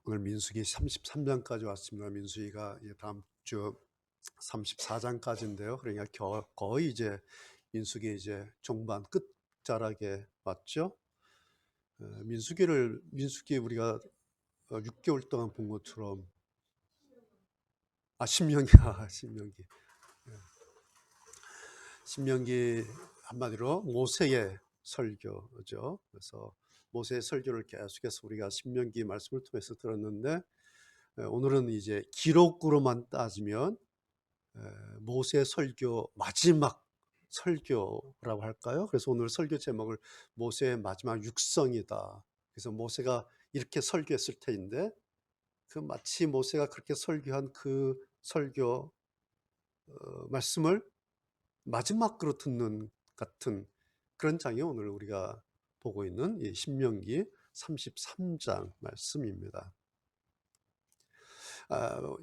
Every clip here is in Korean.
오늘 민수기 33장까지 왔습니다. 민수기가 다음 주 34장까지인데요. 그러니까 거의 이제 민수기 이제 종반 끝자락에 왔죠. 민수기 우리가 6개월 동안 본 것처럼 신명기 신명기 한마디로 모세의 설교죠. 그래서 모세의 설교를 계속해서 우리가 신명기 말씀을 통해서 들었는데, 오늘은 이제 기록으로만 따지면 모세 설교 마지막 설교라고 할까요? 그래서 오늘 설교 제목을 모세의 마지막 육성이다. 그래서 모세가 이렇게 설교했을 터인데, 마치 모세가 그렇게 설교한 그 설교 말씀을 마지막으로 듣는 같은 그런 장이 오늘 우리가 보고 있는 이 신명기 33장 말씀입니다.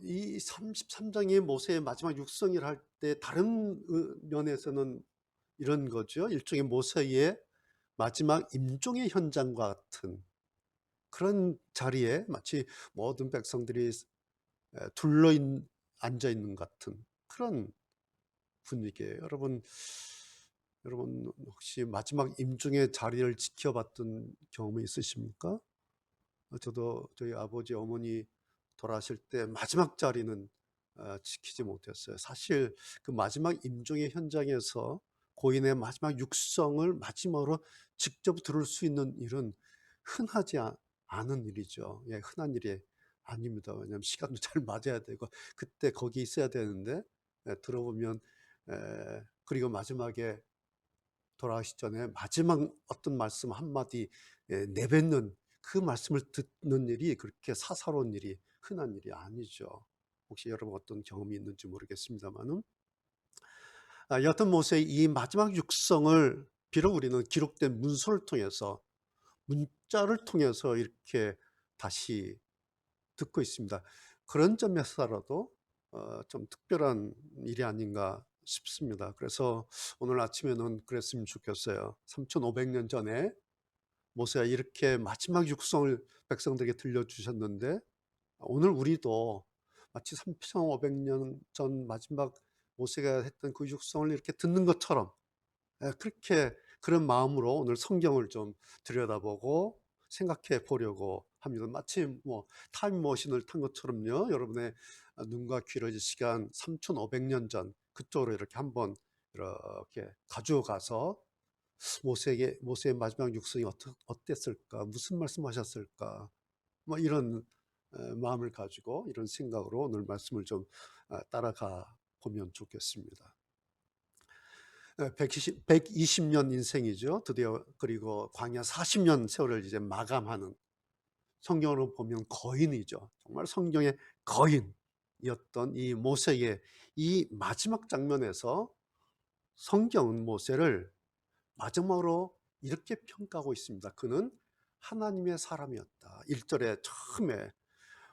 이 33장이 모세의 마지막 육성이라 할 때 다른 면에서는 이런 거죠. 일종의 모세의 마지막 임종의 현장과 같은 그런 자리에 마치 모든 백성들이 둘러 앉아 있는 것 같은 그런 분위기예요. 여러분 혹시 마지막 임종의 자리를 지켜봤던 경험이 있으십니까? 저도 저희 아버지 어머니 돌아가실 때 마지막 자리는 지키지 못했어요. 사실 그 마지막 임종의 현장에서 고인의 마지막 육성을 마지막으로 직접 들을 수 있는 일은 흔하지 않은 일이죠. 예, 흔한 일이 아닙니다. 왜냐하면 시간도 잘 맞아야 되고 그때 거기 있어야 되는데, 들어보면 그리고 마지막에 돌아가시기 전에 마지막 어떤 말씀 한마디 내뱉는 그 말씀을 듣는 일이 그렇게 사사로운 일이 흔한 일이 아니죠. 혹시 여러분 어떤 경험이 있는지 모르겠습니다만은, 여하튼 모세의 이 마지막 육성을 비록 우리는 기록된 문서를 통해서 문자를 통해서 이렇게 다시 듣고 있습니다. 그런 점에서라도 좀 특별한 일이 아닌가 싶습니다. 그래서 오늘 아침에는 그랬으면 좋겠어요. 3500년 전에 모세가 이렇게 마지막 육성을 백성들에게 들려주셨는데, 오늘 우리도 마치 3500년 전 마지막 모세가 했던 그 육성을 이렇게 듣는 것처럼, 그렇게 그런 마음으로 오늘 성경을 좀 들여다보고 생각해 보려고 합니다. 마치 타임머신을 탄 것처럼요. 여러분의 눈과 귀를 이 시간 3500년 전 그쪽으로 이렇게 한번 이렇게 가져가서 모세의 마지막 육성이 어땠을까? 무슨 말씀하셨을까? 이런 마음을 가지고 이런 생각으로 오늘 말씀을 좀 따라가 보면 좋겠습니다. 120년 인생이죠. 드디어 그리고 광야 40년 세월을 이제 마감하는, 성경으로 보면 거인이죠. 정말 성경의 거인이었던 이 모세의 이 마지막 장면에서 성경은 모세를 마지막으로 이렇게 평가하고 있습니다. 그는 하나님의 사람이었다. 1절에 처음에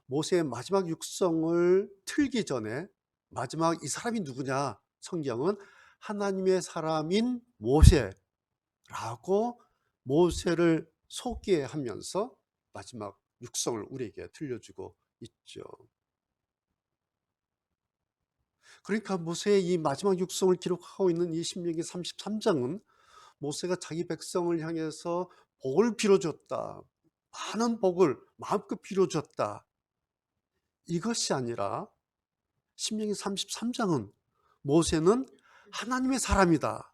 모세의 마지막 육성을 틀기 전에 마지막 이 사람이 누구냐? 성경은 하나님의 사람인 모세라고 모세를 소개하면서 마지막 육성을 우리에게 들려주고 있죠. 그러니까 모세의 이 마지막 육성을 기록하고 있는 이 신명기 33장은 모세가 자기 백성을 향해서 복을 빌어줬다, 많은 복을 마음껏 빌어줬다, 이것이 아니라 신명기 33장은 모세는 하나님의 사람이다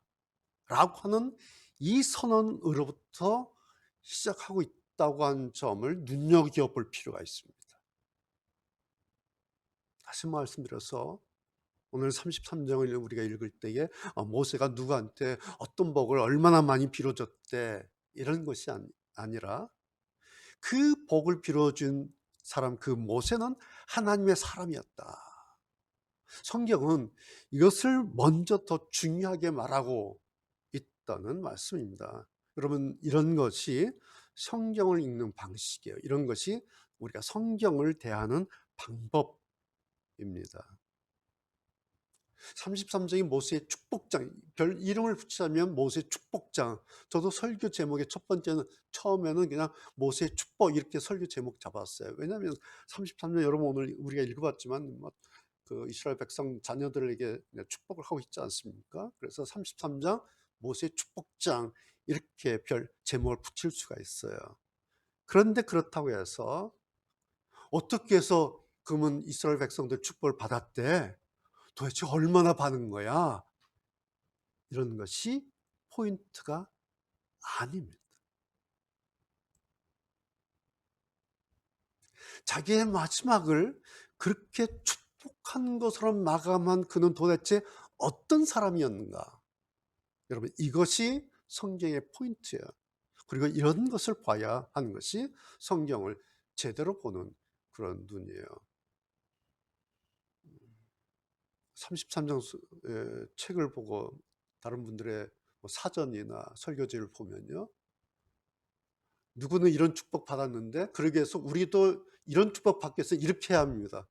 라고 하는 이 선언으로부터 시작하고 있다고 하는 점을 눈여겨볼 필요가 있습니다. 다시 말씀드려서 오늘 33장을 우리가 읽을 때에 모세가 누구한테 어떤 복을 얼마나 많이 빌어줬대 이런 것이 아니라 그 복을 빌어준 사람, 그 모세는 하나님의 사람이었다. 성경은 이것을 먼저 더 중요하게 말하고 있다는 말씀입니다. 여러분, 이런 것이 성경을 읽는 방식이에요. 이런 것이 우리가 성경을 대하는 방법입니다. 33장이 모세의 축복장, 별 이름을 붙이자면 모세의 축복장. 저도 설교 제목의 첫 번째는 처음에는 그냥 모세의 축복 이렇게 설교 제목 잡았어요. 왜냐하면 33장 여러분 오늘 우리가 읽어봤지만 그 이스라엘 백성 자녀들에게 축복을 하고 있지 않습니까? 그래서 33장 모세의 축복장 이렇게 별 제목을 붙일 수가 있어요. 그런데 그렇다고 해서 어떻게 해서 그러면 이스라엘 백성들 축복을 받았대? 도대체 얼마나 받은 거야? 이런 것이 포인트가 아닙니다. 자기의 마지막을 그렇게 축복한 것으로 마감한 그는 도대체 어떤 사람이었는가? 여러분, 이것이 성경의 포인트예요. 그리고 이런 것을 봐야 하는 것이 성경을 제대로 보는 그런 눈이에요. 33장 책을 보고 다른 분들의 사전이나 설교지를 보면요, 누구는 이런 축복 받았는데 그러기 위해서 우리도 이런 축복 받기 위해서 이렇게 해야 합니다.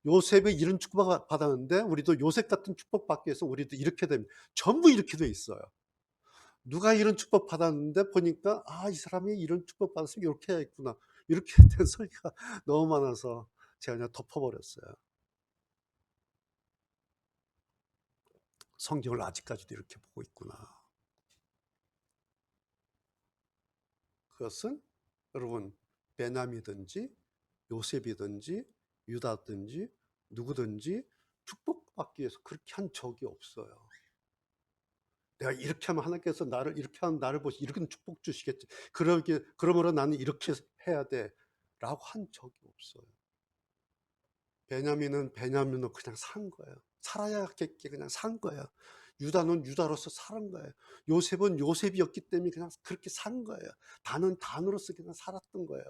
요셉이 이런 축복 받았는데 우리도 요셉 같은 축복 받기 위해서 우리도 이렇게 됩니다. 전부 이렇게 돼 있어요. 누가 이런 축복 받았는데 보니까 이 사람이 이런 축복 받았으면 이렇게 해야겠구나. 이렇게 된 설교가 너무 많아서 제가 그냥 덮어버렸어요. 성경을 아직까지도 이렇게 보고 있구나. 그것은 여러분 베냐민이든지 요셉이든지 유다든지 누구든지 축복받기 위해서 그렇게 한 적이 없어요. 내가 이렇게 하면 하나님께서 나를 이렇게 하면 나를 보시 이렇게 축복 주시겠지. 그러므로 나는 이렇게 해야 돼라고 한 적이 없어요. 베냐민은 베냐민으로 그냥 산 거예요. 살아야겠게 그냥 산 거예요. 유다는 유다로서 살은 거예요. 요셉은 요셉이었기 때문에 그냥 그렇게 산 거예요. 단은 단으로서 그냥 살았던 거예요.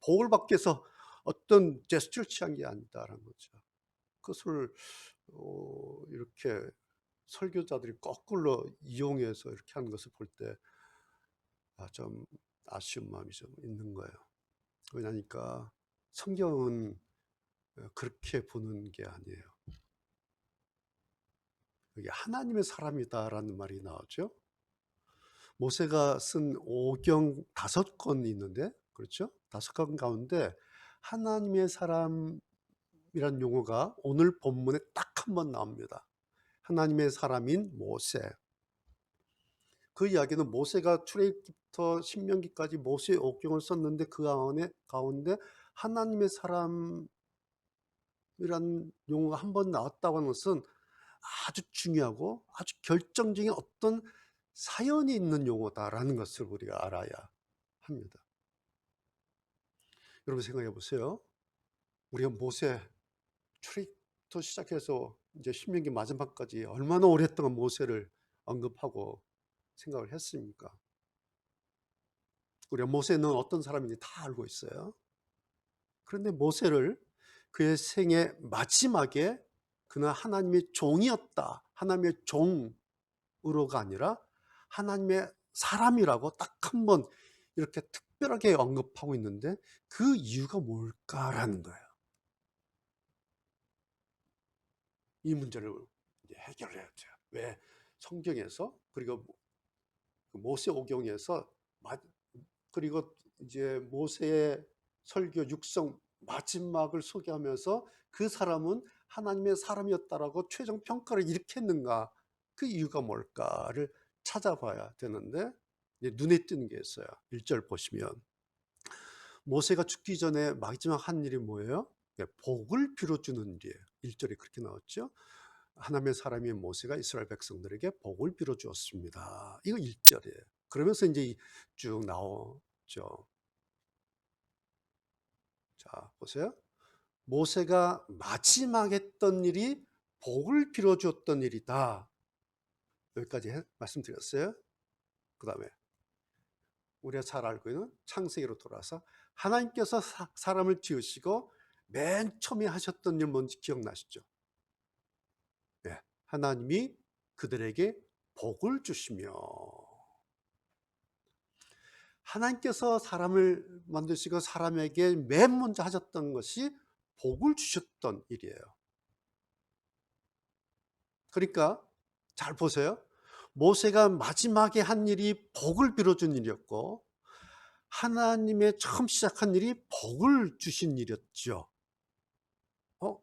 복을 받기 위해서 어떤 제스처를 취한 게 아니다라는 거죠. 그것을 이렇게 설교자들이 거꾸로 이용해서 이렇게 하는 것을 볼 때 좀 아쉬운 마음이 좀 있는 거예요. 왜냐니까 성경은 그렇게 보는 게 아니에요. 여기 하나님의 사람이다라는 말이 나오죠. 모세가 쓴 오경 5권이 있는데, 그렇죠? 5권 가운데 하나님의 사람이란 용어가 오늘 본문에 딱 한 번 나옵니다. 하나님의 사람인 모세. 그 이야기는 모세가 출애굽부터 신명기까지 모세의 오경을 썼는데 그 가운데 하나님의 사람이란 용어가 한 번 나왔다고 하는 것은 아주 중요하고 아주 결정적인 어떤 사연이 있는 용어다라는 것을 우리가 알아야 합니다. 여러분 생각해 보세요. 우리가 모세 출애굽부터 시작해서 이제 신명기 마지막까지 얼마나 오랫동안 모세를 언급하고 생각을 했습니까? 우리가 모세는 어떤 사람인지 다 알고 있어요. 그런데 모세를 그의 생의 마지막에 그는 하나님의 종이었다. 하나님의 종으로가 아니라 하나님의 사람이라고 딱 한 번 이렇게 특별하게 언급하고 있는데 그 이유가 뭘까라는 거예요. 이 문제를 이제 해결해야 돼요. 왜 성경에서 그리고 모세 오경에서 그리고 이제 모세의 설교 육성 마지막을 소개하면서 그 사람은 하나님의 사람이었다라고 최종 평가를 이렇게 했는가, 그 이유가 뭘까를 찾아봐야 되는데 눈에 띄는 게 있어요. 1절 보시면 모세가 죽기 전에 마지막 한 일이 뭐예요? 복을 빌어주는 일이에요. 1절에 그렇게 나왔죠. 하나님의 사람인 모세가 이스라엘 백성들에게 복을 빌어주었습니다. 이거 1절이에요. 그러면서 이제 쭉 나오죠. 자, 보세요. 모세가 마지막 했던 일이 복을 빌어주었던 일이다. 여기까지 말씀드렸어요. 그 다음에 우리가 잘 알고 있는 창세기로 돌아서 하나님께서 사람을 지으시고 맨 처음에 하셨던 일 뭔지 기억나시죠? 네, 하나님이 그들에게 복을 주시며, 하나님께서 사람을 만드시고 사람에게 맨 먼저 하셨던 것이 복을 주셨던 일이에요. 그러니까 잘 보세요. 모세가 마지막에 한 일이 복을 빌어준 일이었고 하나님의 처음 시작한 일이 복을 주신 일이었죠.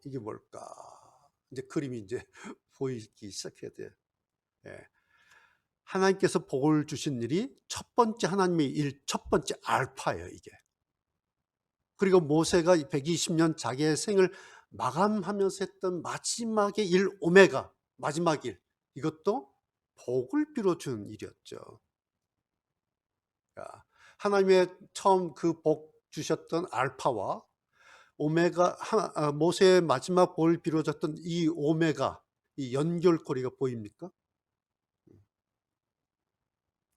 이게 뭘까? 이제 그림이 이제 보이기 시작해야 돼요. 예. 하나님께서 복을 주신 일이 첫 번째 하나님의 일, 첫 번째 알파예요, 이게. 그리고 모세가 120년 자기의 생을 마감하면서 했던 마지막의 일, 오메가, 마지막 일. 이것도 복을 빌어주는 일이었죠. 하나님의 처음 그 복 주셨던 알파와 오메가, 모세의 마지막 복을 빌어줬던 이 오메가, 이 연결고리가 보입니까?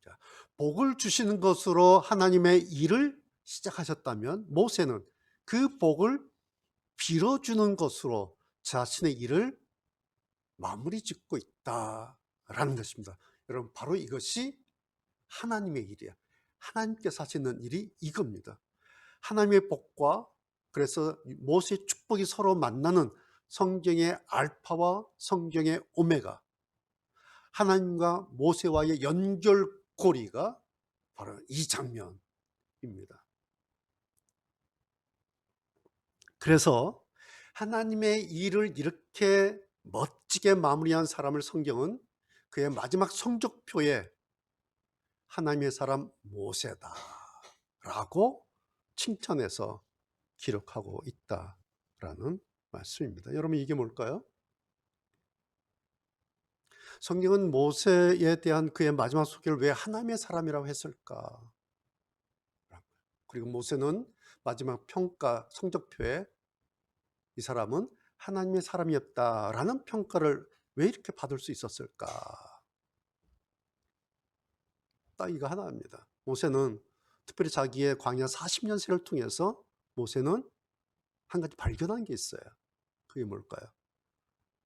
자, 복을 주시는 것으로 하나님의 일을 시작하셨다면 모세는 그 복을 빌어주는 것으로 자신의 일을 마무리 짓고 있다라는 것입니다. 여러분, 바로 이것이 하나님의 일이에요. 하나님께서 하시는 일이 이겁니다. 하나님의 복과 그래서 모세의 축복이 서로 만나는 성경의 알파와 성경의 오메가, 하나님과 모세와의 연결고리가 바로 이 장면입니다. 그래서 하나님의 일을 이렇게 멋지게 마무리한 사람을 성경은 그의 마지막 성적표에 하나님의 사람 모세다라고 칭찬해서 기록하고 있다라는 말씀입니다. 여러분, 이게 뭘까요? 성경은 모세에 대한 그의 마지막 소개를 왜 하나님의 사람이라고 했을까? 그리고 모세는 마지막 평가 성적표에 이 사람은 하나님의 사람이었다라는 평가를 왜 이렇게 받을 수 있었을까? 딱 이거 하나입니다. 모세는 특별히 자기의 광야 40년 세를 통해서 모세는 한 가지 발견한 게 있어요. 그게 뭘까요?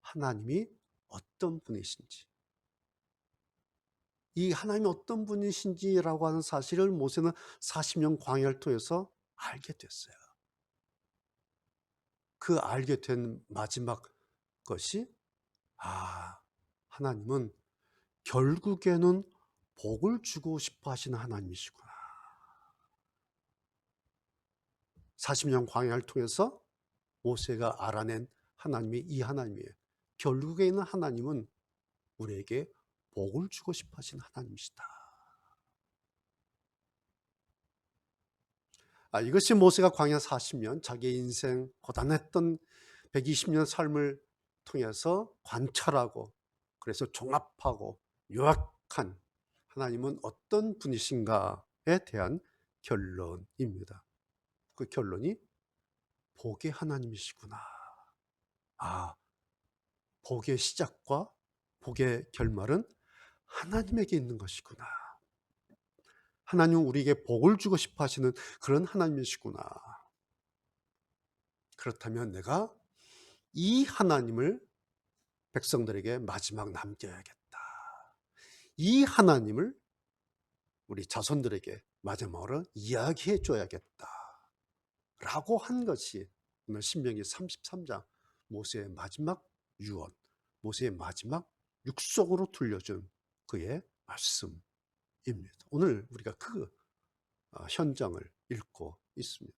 하나님이 어떤 분이신지. 이 하나님이 어떤 분이신지라고 하는 사실을 모세는 40년 광야를 통해서 알게 됐어요. 그 알게 된 마지막 것이 하나님은 결국에는 복을 주고 싶어 하시는 하나님이시구나. 40년 광야를 통해서 모세가 알아낸 하나님이 이 하나님이에요. 결국에는 하나님은 우리에게 복을 주고 싶어 하시는 하나님이시다. 이것이 모세가 광야 40년 자기의 인생 고단했던 120년 삶을 통해서 관찰하고 그래서 종합하고 요약한 하나님은 어떤 분이신가에 대한 결론입니다. 그 결론이 복의 하나님이시구나. 복의 시작과 복의 결말은 하나님에게 있는 것이구나. 하나님은 우리에게 복을 주고 싶어 하시는 그런 하나님이시구나. 그렇다면 내가 이 하나님을 백성들에게 마지막 남겨야겠다. 이 하나님을 우리 자손들에게 마지막으로 이야기해 줘야겠다. 라고 한 것이 오늘 신명기 33장 모세의 마지막 유언, 모세의 마지막 육속으로 들려준 그의 말씀입니다. 오늘 우리가 그 현장을 읽고 있습니다.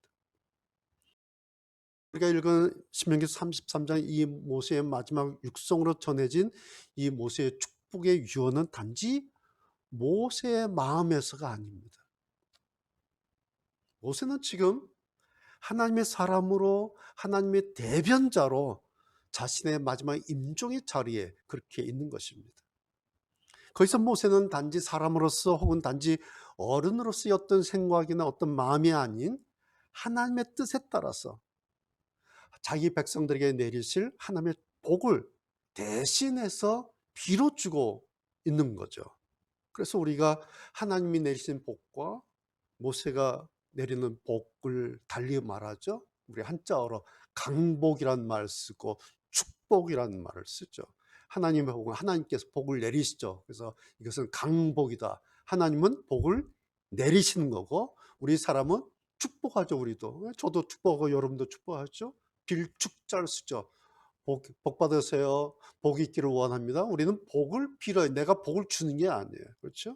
우리가 읽은 신명기 33장 이 모세의 마지막 육성으로 전해진 이 모세의 축복의 유언은 단지 모세의 마음에서가 아닙니다. 모세는 지금 하나님의 사람으로 하나님의 대변자로 자신의 마지막 임종의 자리에 그렇게 있는 것입니다. 거기서 모세는 단지 사람으로서 혹은 단지 어른으로서의 어떤 생각이나 어떤 마음이 아닌 하나님의 뜻에 따라서 자기 백성들에게 내리실 하나님의 복을 대신해서 빌어주고 있는 거죠. 그래서 우리가 하나님이 내리신 복과 모세가 내리는 복을 달리 말하죠. 우리 한자어로 강복이란 말을 쓰고 축복이라는 말을 쓰죠. 하나님의 복은 하나님께서 복을 내리시죠. 그래서 이것은 강복이다. 하나님은 복을 내리시는 거고 우리 사람은 축복하죠. 우리도 저도 축복하고 여러분도 축복하죠. 빌축자를 쓰죠. 복 받으세요. 복이 있기를 원합니다. 우리는 복을 빌어요. 내가 복을 주는 게 아니에요. 그렇죠?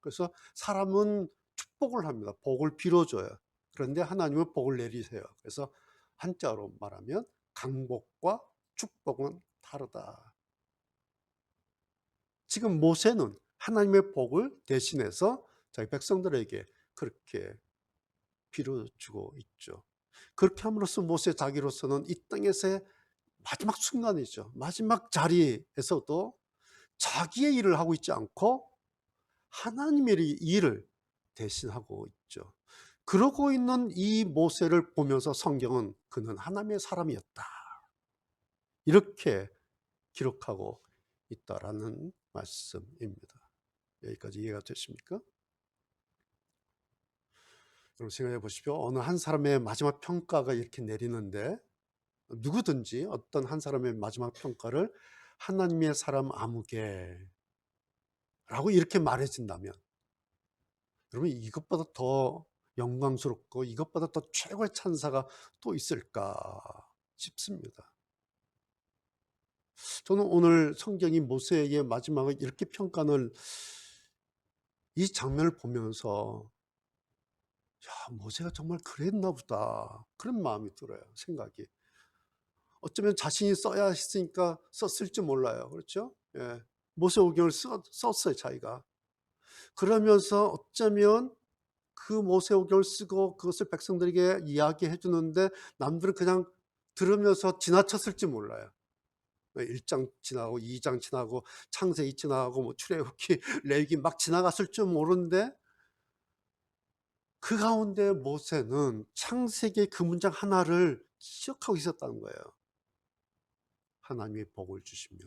그래서 사람은 축복을 합니다. 복을 빌어줘요. 그런데 하나님은 복을 내리세요. 그래서 한자로 말하면 강복과 축복은 다르다. 지금 모세는 하나님의 복을 대신해서 자기 백성들에게 그렇게 빌어주고 있죠. 그렇게 함으로써 모세 자기로서는 이 땅에서의 마지막 순간이죠. 마지막 자리에서도 자기의 일을 하고 있지 않고 하나님의 일을 대신하고 있죠. 그러고 있는 이 모세를 보면서 성경은 그는 하나님의 사람이었다, 이렇게 기록하고 있다라는 말씀입니다. 여기까지 이해가 되십니까? 여러분 생각해 보십시오. 어느 한 사람의 마지막 평가가 이렇게 내리는데, 누구든지 어떤 한 사람의 마지막 평가를 하나님의 사람 아무개라고 이렇게 말해진다면, 여러분 이것보다 더 영광스럽고 이것보다 더 최고의 찬사가 또 있을까 싶습니다. 저는 오늘 성경이 모세의 마지막을 이렇게 평가하는 이 장면을 보면서, 야, 모세가 정말 그랬나 보다, 그런 마음이 들어요. 생각이. 어쩌면 자신이 써야 했으니까 썼을지 몰라요. 그렇죠? 예. 모세오경을 썼어요, 자기가. 그러면서 어쩌면 그 모세오경을 쓰고 그것을 백성들에게 이야기해 주는데 남들은 그냥 들으면서 지나쳤을지 몰라요. 1장 지나고 2장 지나고 창세기 지나고 뭐 출애굽기, 레위기 막 지나갔을 줄 모르는데, 그 가운데 모세는 창세기의 그 문장 하나를 기억하고 있었다는 거예요. 하나님이 복을 주시며.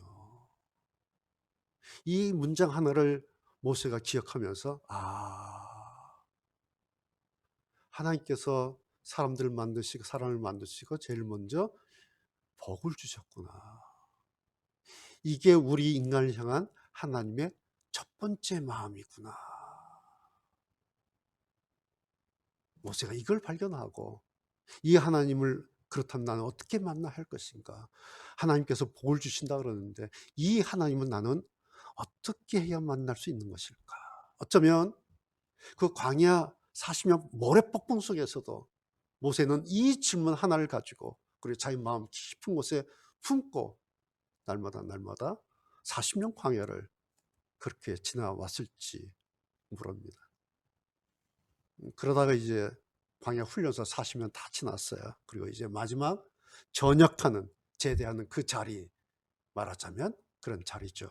이 문장 하나를 모세가 기억하면서, 하나님께서 사람들을 만드시고 사람을 만드시고 제일 먼저 복을 주셨구나. 이게 우리 인간을 향한 하나님의 첫 번째 마음이구나. 모세가 이걸 발견하고, 이 하나님을 그렇다면 나는 어떻게 만나야 할 것인가? 하나님께서 복을 주신다 그러는데 이 하나님은 나는 어떻게 해야 만날 수 있는 것일까? 어쩌면 그 광야 40년 모래폭풍 속에서도 모세는 이 질문 하나를 가지고, 그리고 자기 마음 깊은 곳에 품고 날마다 40년 광야를 그렇게 지나왔을지 모릅니다. 그러다가 이제 광야 훈련소 40년 다 지났어요. 그리고 이제 마지막 전역하는, 제대하는 그 자리, 말하자면 그런 자리죠.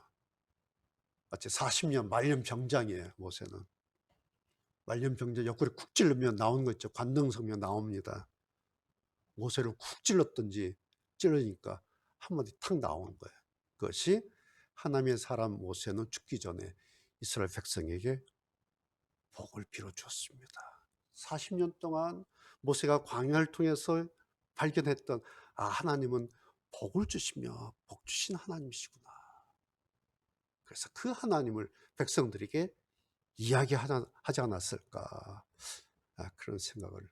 마치 40년 말년병장이에요. 모세는 말년병장 옆구리 쿡 찔르면 나오는 거 있죠. 관등성면 나옵니다. 모세를 쿡 찔렀든지 찔르니까 한마디 탁 나오는 거예요. 그것이 하나님의 사람 모세는 죽기 전에 이스라엘 백성에게 복을 빌어주었습니다. 40년 동안 모세가 광야를 통해서 발견했던, 하나님은 복을 주시며 복 주신 하나님이시구나. 그래서 그 하나님을 백성들에게 이야기하지 않았을까, 그런 생각을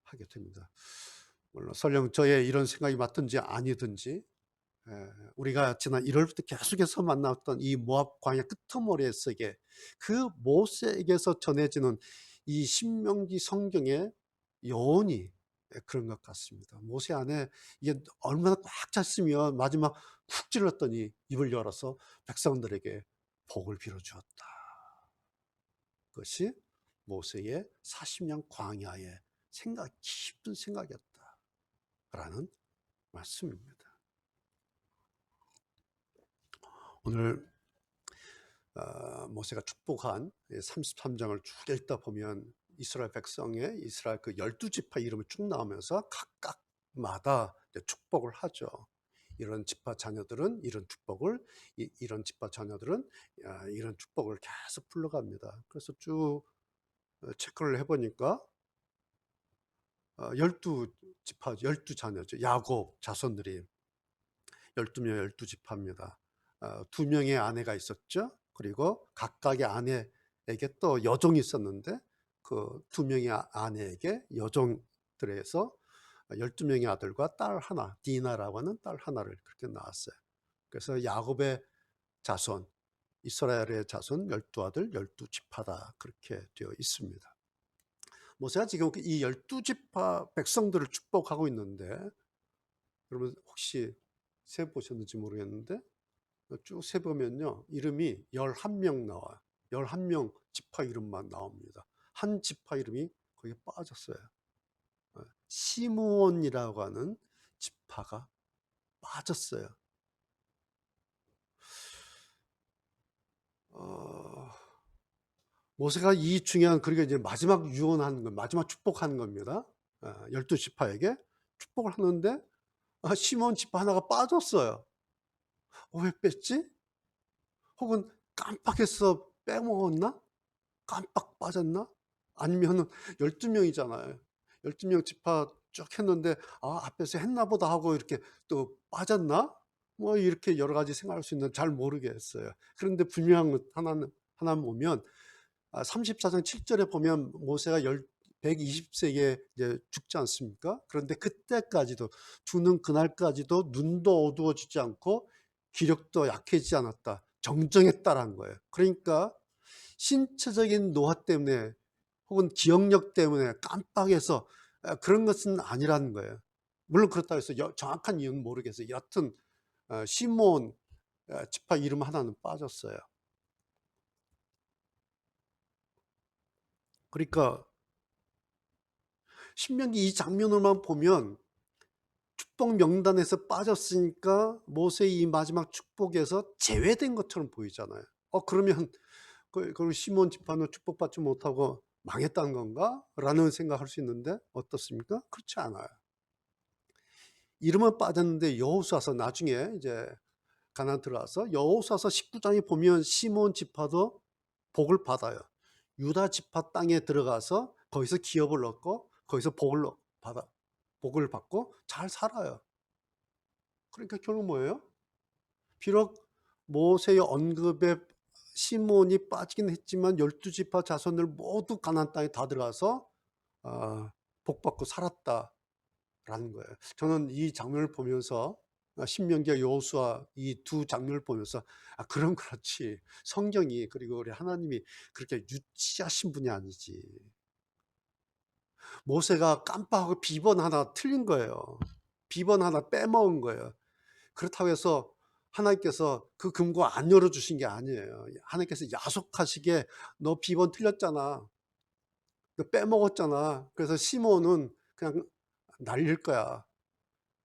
하게 됩니다. 물론 설령 저의 이런 생각이 맞든지 아니든지, 우리가 지난 1월부터 계속해서 만났던 이 모압 광야 끄트머리에서의 그 모세에게서 전해지는 이 신명기 성경의 여운이 그런 것 같습니다. 모세 안에 이게 얼마나 꽉 찼으면 마지막 쿡 찔렀더니 입을 열어서 백성들에게 복을 빌어주었다. 그것이 모세의 40년 광야의 깊은 생각이었다라는 말씀입니다. 오늘 모세가 축복한 33장을 쭉 읽다 보면 이스라엘 백성의, 이스라엘 그 12지파 이름이 쭉 나오면서 각각마다 축복을 하죠. 이런 지파 자녀들은 이런 축복을, 이런 지파 자녀들은 이런 축복을 계속 불러갑니다. 그래서 쭉 체크를 해보니까 12지파, 12자녀죠. 야곱 자손들이 12명, 12지파입니다. 2명의 아내가 있었죠. 그리고 각각의 아내에게 또 여종이 있었는데 그 2명의 아내에게 여종들에서 12명의 아들과 딸 하나, 디나라고 하는 딸 하나를 그렇게 낳았어요. 그래서 야곱의 자손, 이스라엘의 자손 12아들 12지파다 그렇게 되어 있습니다. 모세가 지금 이 12지파 백성들을 축복하고 있는데, 여러분 혹시 세 보셨는지 모르겠는데 쭉 세보면요, 이름이 11명 나와요. 11명 지파 이름만 나옵니다. 한 지파 이름이 거기에 빠졌어요. 시므온이라고 하는 지파가 빠졌어요. 모세가 이 중요한, 그러니까 이제 마지막 유언하는 거, 마지막 축복하는 겁니다. 12지파에게 축복을 하는데 시므온 지파 하나가 빠졌어요. 왜 뺐지? 혹은 깜빡해서 빼먹었나? 깜빡 빠졌나? 아니면은 12명이잖아요. 12명 지파 쭉 했는데 앞에서 했나 보다 하고 이렇게 또 빠졌나? 뭐 이렇게 여러 가지 생각할 수 있는, 잘 모르겠어요. 그런데 분명한 것 하나 보면 34장 7절에 보면 모세가 120세에 이제 죽지 않습니까? 그런데 그때까지도, 죽는 그날까지도 눈도 어두워지지 않고 기력도 약해지지 않았다. 정정했다라는 거예요. 그러니까 신체적인 노화 때문에 혹은 기억력 때문에 깜빡해서 그런 것은 아니라는 거예요. 물론 그렇다고 해서 정확한 이유는 모르겠어요. 여하튼 시몬 지파 이름 하나는 빠졌어요. 그러니까 신명기 이 장면을만 보면 축복 명단에서 빠졌으니까 모세의 이 마지막 축복에서 제외된 것처럼 보이잖아요. 그러면 그 시몬 지파는 축복받지 못하고 망했다는 건가? 라는 생각할 수 있는데 어떻습니까? 그렇지 않아요. 이름은 빠졌는데 여호수아서 나중에 이제 가나안 들어가서 여호수아서 19장에 보면 시몬 지파도 복을 받아요. 유다 지파 땅에 들어가서 거기서 기업을 얻고 거기서 복을 받고 잘 살아요. 그러니까 결국 뭐예요? 비록 모세의 언급에 시몬이 빠지긴 했지만 12지파 자손들 모두 가나안 땅에 다 들어가서 복받고 살았다라는 거예요. 저는 이 장면을 보면서 신명기와 여호수아 이 두 장면을 보면서 그럼 그렇지, 성경이, 그리고 우리 하나님이 그렇게 유치하신 분이 아니지. 모세가 깜빡하고 비번 하나 틀린 거예요. 비번 하나 빼먹은 거예요. 그렇다고 해서 하나님께서 그 금고 안 열어주신 게 아니에요. 하나님께서 야속하시게 너 비번 틀렸잖아, 너 빼먹었잖아, 그래서 시몬은 그냥 날릴 거야.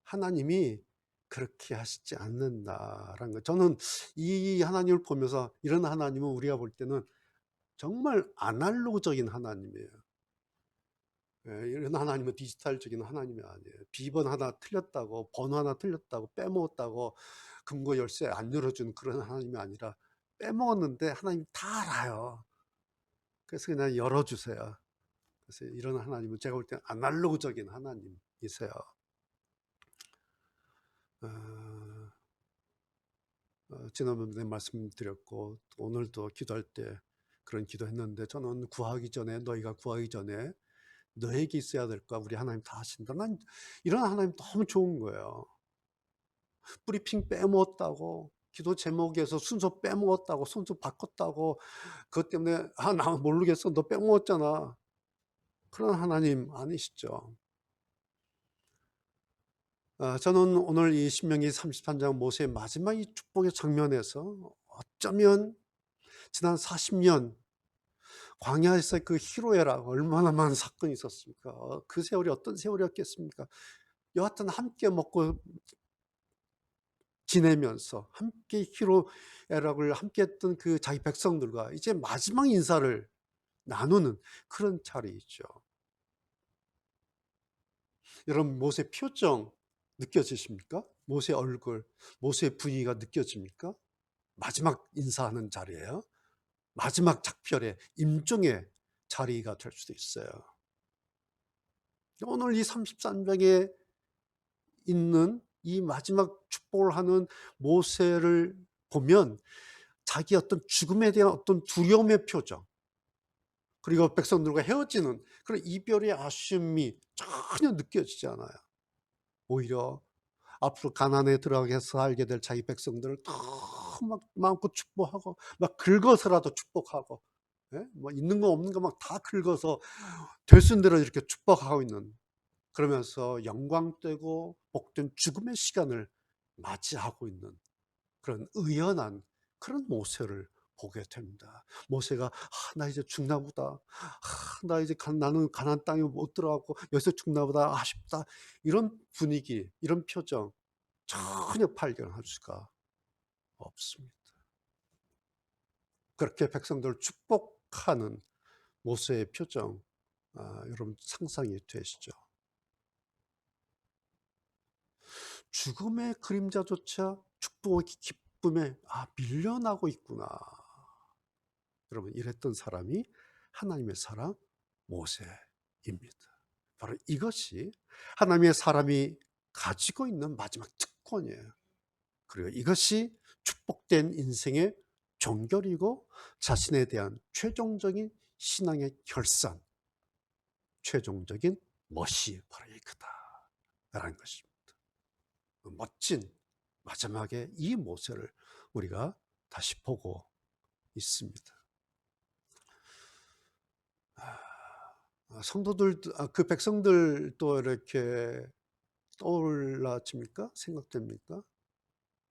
하나님이 그렇게 하시지 않는다라는 거. 저는 이 하나님을 보면서 이런 하나님은 우리가 볼 때는 정말 아날로그적인 하나님이에요. 이런 하나님은 디지털적인 하나님이 아니에요. 비번 하나 틀렸다고, 번호 하나 틀렸다고, 빼먹었다고 금고 열쇠 안 열어준 그런 하나님이 아니라, 빼먹었는데 하나님 다 알아요. 그래서 그냥 열어주세요. 그래서 이런 하나님은 제가 볼 때는 아날로그적인 하나님이세요. 지난번에 말씀드렸고 오늘도 기도할 때 그런 기도했는데, 저는 너희가 구하기 전에 너에게 있어야 될 거 우리 하나님 다 하신다. 난 이런 하나님 너무 좋은 거예요. 브리핑 빼먹었다고, 기도 제목에서 순서 빼먹었다고, 순서 바꿨다고, 그것 때문에 나 모르겠어, 너 빼먹었잖아, 그런 하나님 아니시죠. 저는 오늘 이 신명기 33장 모세의 마지막 이 축복의 장면에서 어쩌면 지난 40년 광야에서 그 희로애락, 얼마나 많은 사건이 있었습니까? 그 세월이 어떤 세월이었겠습니까? 여하튼 함께 먹고 지내면서 함께 희로애락을 함께 했던 그 자기 백성들과 이제 마지막 인사를 나누는 그런 자리이죠. 여러분, 모세 표정 느껴지십니까? 모세 얼굴, 모세 분위기가 느껴집니까? 마지막 인사하는 자리예요. 마지막 작별의 임종의 자리가 될 수도 있어요. 오늘 이 33장에 있는 이 마지막 축복을 하는 모세를 보면 자기 어떤 죽음에 대한 어떤 두려움의 표정, 그리고 백성들과 헤어지는 그런 이별의 아쉬움이 전혀 느껴지지 않아요. 오히려 앞으로 가나안에 들어가서 살게 될 자기 백성들을 더 막 마음껏 축복하고 막 긁어서라도 축복하고, 예? 뭐 있는 거 없는 거 막 다 긁어서 될 수 있는 대로 이렇게 축복하고 있는, 그러면서 영광되고 복된 죽음의 시간을 맞이하고 있는 그런 의연한 그런 모세를 보게 됩니다. 모세가 나 이제 죽나 보다. 나 이제 나는 가나안 땅에 못 들어가고 여기서 죽나 보다. 아쉽다. 이런 분위기, 이런 표정 전혀 발견할 수가 없습니다. 그렇게 백성들을 축복하는 모세의 표정, 여러분 상상이 되시죠? 죽음의 그림자조차 축복의 기쁨에 밀려나고 있구나. 여러분, 이랬던 사람이 하나님의 사람 모세입니다. 바로 이것이 하나님의 사람이 가지고 있는 마지막 특권이에요. 그리고 이것이 축복된 인생의 종결이고 자신에 대한 최종적인 신앙의 결산, 최종적인 멋이 바로 이거다라는 것입니다. 멋진 마지막에 이 모세를 우리가 다시 보고 있습니다. 성도들, 그 백성들도 이렇게 떠올라집니까? 생각됩니까?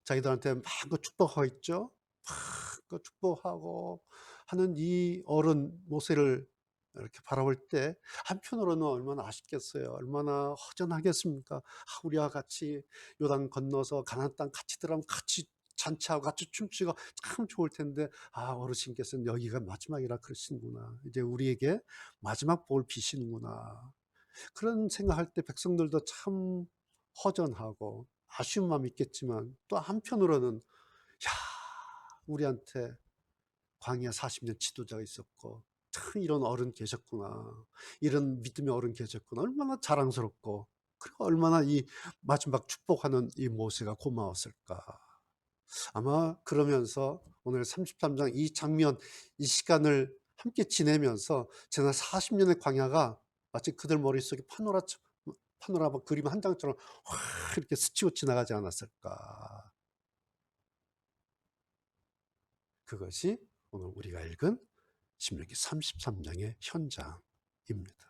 자기들한테 마음껏 축복하고 있죠. 마음껏 축복하고 하는 이 어른 모세를 이렇게 바라볼 때 한편으로는 얼마나 아쉽겠어요. 얼마나 허전하겠습니까? 우리와 같이 요단 건너서 가나안 땅 같이 들어가면 같이 잔치하고 같이 춤추고 참 좋을 텐데, 어르신께서는 여기가 마지막이라 그러시는구나. 이제 우리에게 마지막 복을 비시는구나. 그런 생각할 때 백성들도 참 허전하고 아쉬운 마음이 있겠지만, 또 한편으로는 야, 우리한테 광야 40년 지도자가 있었고 참 이런 어른 계셨구나. 이런 믿음의 어른 계셨구나. 얼마나 자랑스럽고, 그리고 얼마나 이 마지막 축복하는 이 모세가 고마웠을까. 아마 그러면서 오늘 33장 이 장면, 이 시간을 함께 지내면서 지난 40년의 광야가 마치 그들 머릿속에 파노라마 그림 한 장처럼 확 이렇게 스치고 지나가지 않았을까. 그것이 오늘 우리가 읽은 신명기 33장의 현장입니다.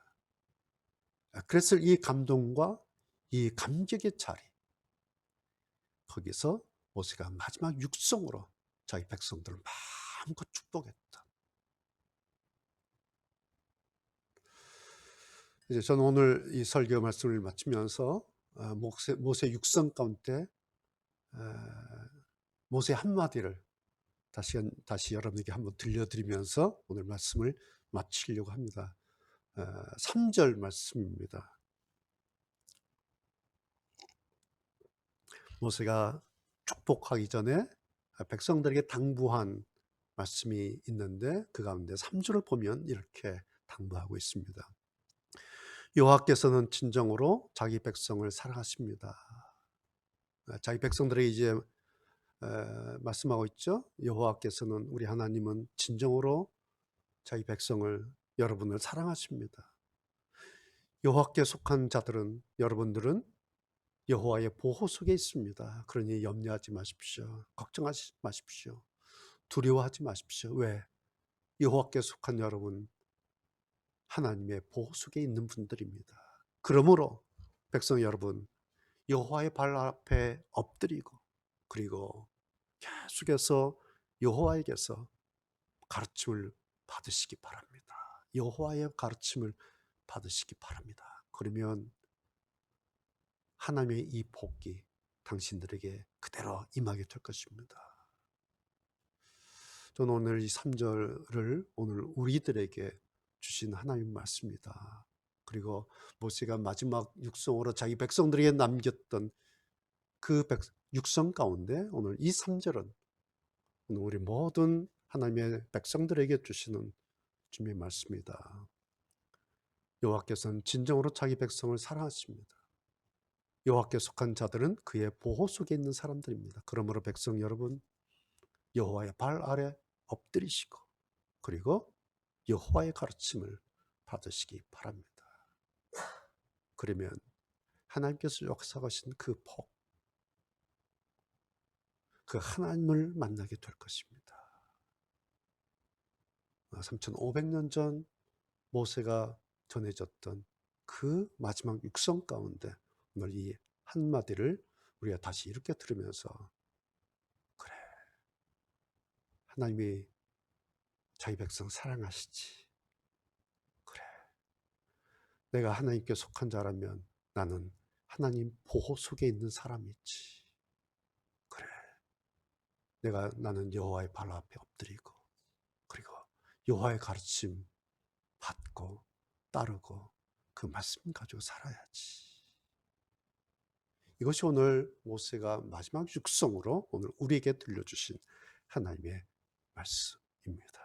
그래서 이 감동과 이 감격의 자리, 거기서 모세가 마지막 육성으로 자기 백성들을 마음껏 축복했다. 이제 저는 오늘 이 설교 말씀을 마치면서 모세 육성 가운데 모세 한마디를 다시 여러분에게 한번 들려드리면서 오늘 말씀을 마치려고 합니다. 3절 말씀입니다. 모세가 축복하기 전에 백성들에게 당부한 말씀이 있는데, 그 가운데 3절을 보면 이렇게 당부하고 있습니다. 여호와께서는 진정으로 자기 백성을 사랑하십니다. 자기 백성들에게 이제 말씀하고 있죠. 여호와께서는, 우리 하나님은 진정으로 자기 백성을, 여러분을 사랑하십니다. 여호와께 속한 자들은, 여러분들은 여호와의 보호 속에 있습니다. 그러니 염려하지 마십시오. 걱정하지 마십시오. 두려워하지 마십시오. 왜? 여호와께 속한 여러분, 하나님의 보호 속에 있는 분들입니다. 그러므로 백성 여러분, 여호와의 발 앞에 엎드리고, 그리고 계속해서 여호와에게서 가르침을 받으시기 바랍니다. 여호와의 가르침을 받으시기 바랍니다. 그러면 하나님의 이 복이 당신들에게 그대로 임하게 될 것입니다. 저는 오늘 이 3절을 오늘 우리들에게 주신 하나님 말씀입니다. 그리고 모세가 마지막 육성으로 자기 백성들에게 남겼던 그 육성 가운데 오늘 이 3절은 오늘 우리 모든 하나님의 백성들에게 주시는 주님의 말씀입니다. 여호와께서는 진정으로 자기 백성을 사랑하십니다. 여호와께 속한 자들은 그의 보호 속에 있는 사람들입니다. 그러므로 백성 여러분, 여호와의 발 아래 엎드리시고, 그리고 여호와의 가르침을 받으시기 바랍니다. 그러면 하나님께서 역사하신 그 복, 그 하나님을 만나게 될 것입니다. 3,500년 전 모세가 전해졌던 그 마지막 육성 가운데 오늘 이 한마디를 우리가 다시 이렇게 들으면서, 그래, 하나님이 자기 백성 사랑하시지. 그래, 내가 하나님께 속한 자라면 나는 하나님 보호 속에 있는 사람이지. 그래, 나는 여호와의 발 앞에 엎드리고, 그리고 여호와의 가르침 받고 따르고 그 말씀 가지고 살아야지. 이것이 오늘 모세가 마지막 육성으로 오늘 우리에게 들려주신 하나님의 말씀입니다.